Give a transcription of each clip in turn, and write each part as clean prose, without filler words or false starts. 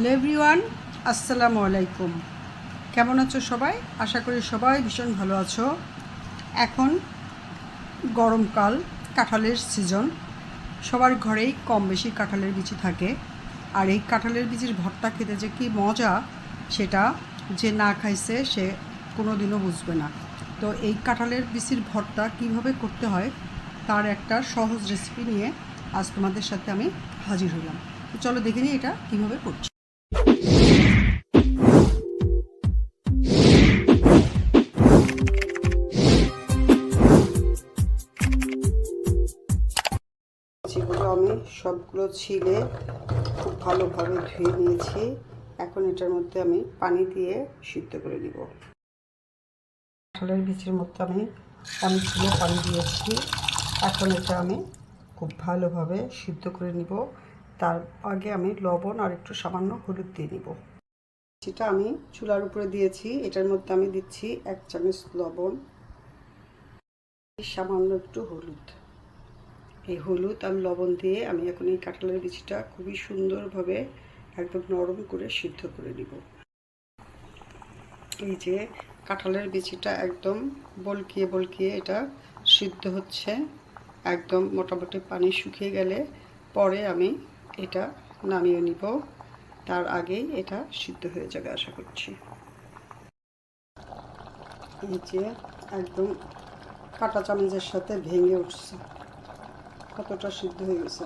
Hello everyone, আসসালামু আলাইকুম। কেমন আছো সবাই? আশা করি সবাই ভীষণ ভালো আছো। এখন গরমকাল, কাঁঠালের সিজন। সবার ঘরেই কম বেশি কাঁঠালের বিচি থাকে। আর এই কাঁঠালের বিচির ভর্তা খেতে যে কী মজা, সেটা যে না খাইছে সে কোনো দিনও বুঝবে না। তো এই কাঁঠালের বিচির ভর্তা কীভাবে করতে হয় তার একটা সহজ রেসিপি নিয়ে আজ তোমাদের সাথে আমি হাজির হলাম। তো চলো দেখে নিই এটা কীভাবে করছি। বিচিগুলো আমি সবগুলো ছিলে খুব ভালোভাবে ধুয়ে নিয়েছি। এখন এটার মধ্যে আমি পানি দিয়ে সিদ্ধ করে দিব। কাঁঠালের বিচির মধ্যে আমি অনেকগুলো পানি দিয়েছি। এখন এটা আমি খুব ভালোভাবে সিদ্ধ করে নিব। তার আগে আমি লবণ আর একটু সামান্য হলুদ দিয়ে নিব। সেটা আমি চুলার উপরে দিয়েছি। এটার মধ্যে আমি দিচ্ছি 1 চামচ লবণ, সামান্য একটু হলুদ। এই হলুদ আর লবণ দিয়ে আমি এখন এই কাঁঠালের বিচিটা খুবই সুন্দরভাবে একদম নরম করে সিদ্ধ করে নিব। এই যে কাঁঠালের বিচিটা একদম বলকিয়ে বলকিয়ে এটা সিদ্ধ হচ্ছে। একদম মোটামুটি পানি শুকিয়ে গেলে পরে আমি এটা নামিয়ে নিব। তার আগেই এটা সিদ্ধ হয়ে যাবে আশা করছি। এই যে একদম কাঁটা চামচের সাথে ভেঙে উঠছে, কতটা সিদ্ধ হয়ে গেছে।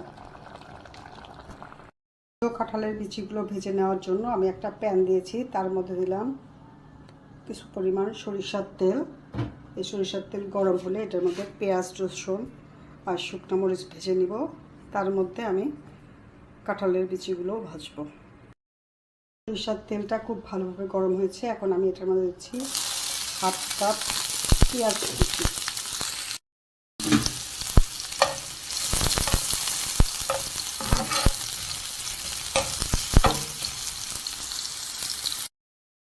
কাঁঠালের বিচিগুলো ভেজে নেওয়ার জন্য আমি একটা প্যান দিয়েছি, তার মধ্যে দিলাম কিছু পরিমাণ সরিষার তেল। এই সরিষার তেল গরম হলে এটার মধ্যে পেঁয়াজ, রসুন আর শুকনো মরিচ ভেজে নিব। তার মধ্যে আমি কাঁঠালের বিচিগুলো ভাজবো। সরিষার তেলটা খুব ভালোভাবে গরম হয়েছে। এখন আমি এটার মধ্যে দিচ্ছি 1/2 কাপ পেঁয়াজ কুচি।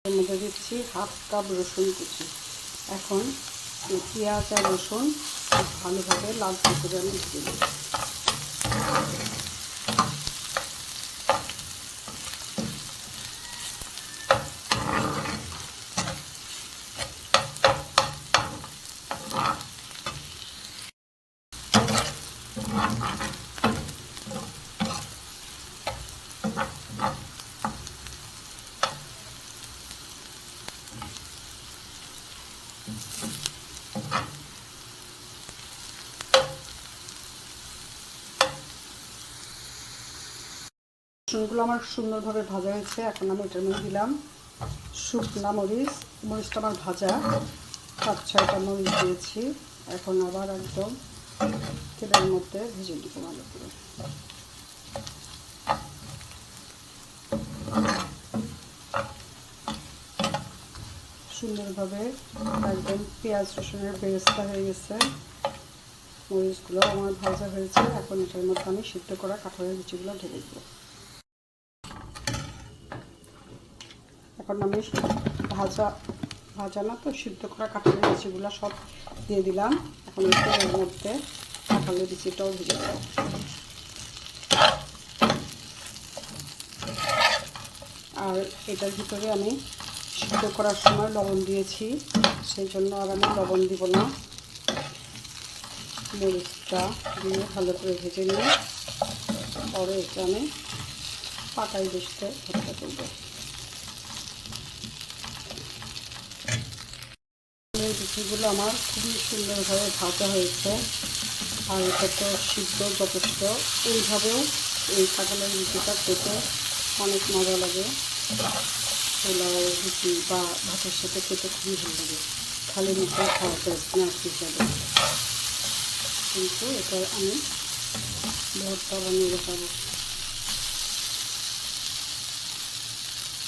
এর মধ্যে দিচ্ছি 1/2 কাপ রসুন কুচি। এখন এই পেঁয়াজ আর রসুন খুব ভালোভাবে লাল করে আমি ভেজে নেব। রসুনগুলো আমার সুন্দরভাবে ভাজা হয়েছে। এখন আমি এটার মধ্যে দিলাম শুকনো মরিচ। মরিচটা আমার ভাজা, 5-6টা মরিচ দিয়েছি। এখন আবার একদম তেলের মধ্যে ভেজে দিব ভালো করে। সুন্দরভাবে একদম পেঁয়াজ রসুনের বেরেস্তা হয়ে গেছে। মরিচগুলো আমার ভাজা হয়েছে। এখন এটার মধ্যে আমি সিদ্ধ করা কাঁঠালের বিচিগুলো ঢেলে দেব। এখন আমি ভাজা না তো সিদ্ধ করা কাঁঠালের বিচিগুলো সব দিয়ে দিলাম। এখন এর মধ্যে কাঁঠালের বিচিটাও ভেজে দেব। আর এটার ভিতরে আমি সিদ্ধ করার সময় লবণ দিয়েছি, সেই জন্য আর আমি লবণ দিব না। মরিচটা দিয়ে ভালো করে ভেজে নিয়ে পরে এটা আমি পাটায় বেশতে ভর্তা করব। এই বিচিগুলো আমার খুবই সুন্দরভাবে ভাজা হয়েছে। আর এটা তো সিদ্ধ যথেষ্ট। এইভাবেও এই কাঁঠালের বিচিটা খেতে অনেক মজা লাগে। পোলাও, রুটি বা ভাতের সাথে খেতে খুবই ভালো লাগে। খালি মুখে খাওয়া যায় স্ন্যাক্স হিসাবে। কিন্তু এটা আমি ভর্তা বানিয়ে দেখাবো।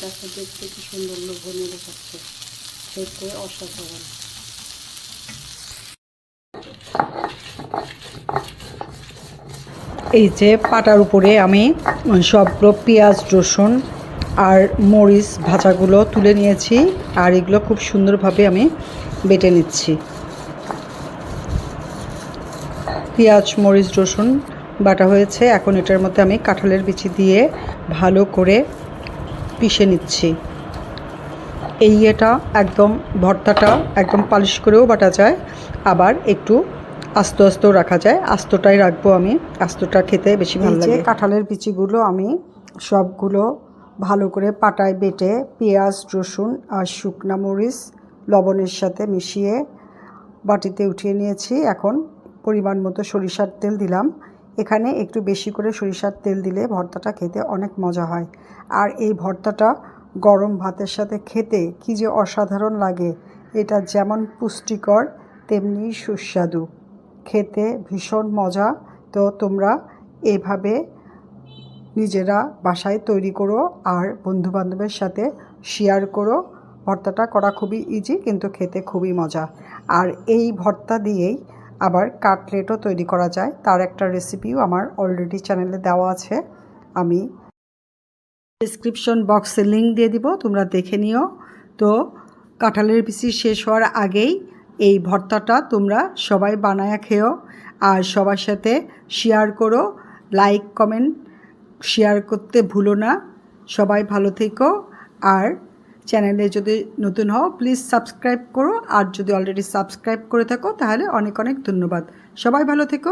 দেখো দেখতে কি সুন্দর লোভনীয় দেখাচ্ছে, খেতে অসাধারণ। এই যে পাটার উপরে আমি সবগুলো পেঁয়াজ, রসুন আর মরিচ ভাজাগুলো তুলে নিয়েছি। আর এগুলো খুব সুন্দরভাবে আমি বেটে নিচ্ছি। পেঁয়াজ, মরিচ, রসুন বাটা হয়েছে। এখন এটার মধ্যে আমি কাঁঠালের বিচি দিয়ে ভালো করে পিষে নিচ্ছি। এই এটা একদম ভর্তাটা একদম পালিশ করেও বাটা যায়, আবার একটু আস্ত আস্তও রাখা যায়। আস্তটাই রাখবো আমি, আস্তটা খেতে বেশি ভালো লাগে। কাঁঠালের বিচিগুলো আমি সবগুলো ভালো করে পাটায় বেটে পেঁয়াজ, রসুন আর শুকনা মরিচ লবণের সাথে মিশিয়ে বাটিতে উঠিয়ে নিয়েছি। এখন পরিমাণ মতো সরিষার তেল দিলাম। এখানে একটু বেশি করে সরিষার তেল দিলে ভর্তাটা খেতে অনেক মজা হয়। আর এই ভর্তাটা গরম ভাতের সাথে খেতে কী যে অসাধারণ লাগে। এটা যেমন পুষ্টিকর তেমনি সুস্বাদু, খেতে ভীষণ মজা। তো তোমরা এভাবে নিজেরা বাসায় তৈরি করো আর বন্ধুবান্ধবের সাথে শেয়ার করো। ভর্তাটা করা খুবই ইজি, কিন্তু খেতে খুবই মজা। আর এই ভর্তা দিয়েই আবার কাটলেটও তৈরি করা যায়, তার একটা রেসিপিও আমার অলরেডি চ্যানেলে দেওয়া আছে। আমি ডেসক্রিপশন বক্সে লিঙ্ক দিয়ে দিব, তোমরা দেখে নিও। তো কাঁঠালের বিচি শেষ হওয়ার আগেই এই ভর্তাটা তোমরা সবাই বানায়া খেও আর সবার সাথে শেয়ার করো। লাইক কমেন্ট শেয়ার করতে ভুলো না। সবাই ভালো থেকো। আর চ্যানেলে যদি নতুন হও প্লিজ সাবস্ক্রাইব করো, আর যদি অলরেডি সাবস্ক্রাইব করে থাকো তাহলে অনেক অনেক ধন্যবাদ। সবাই ভালো থেকো।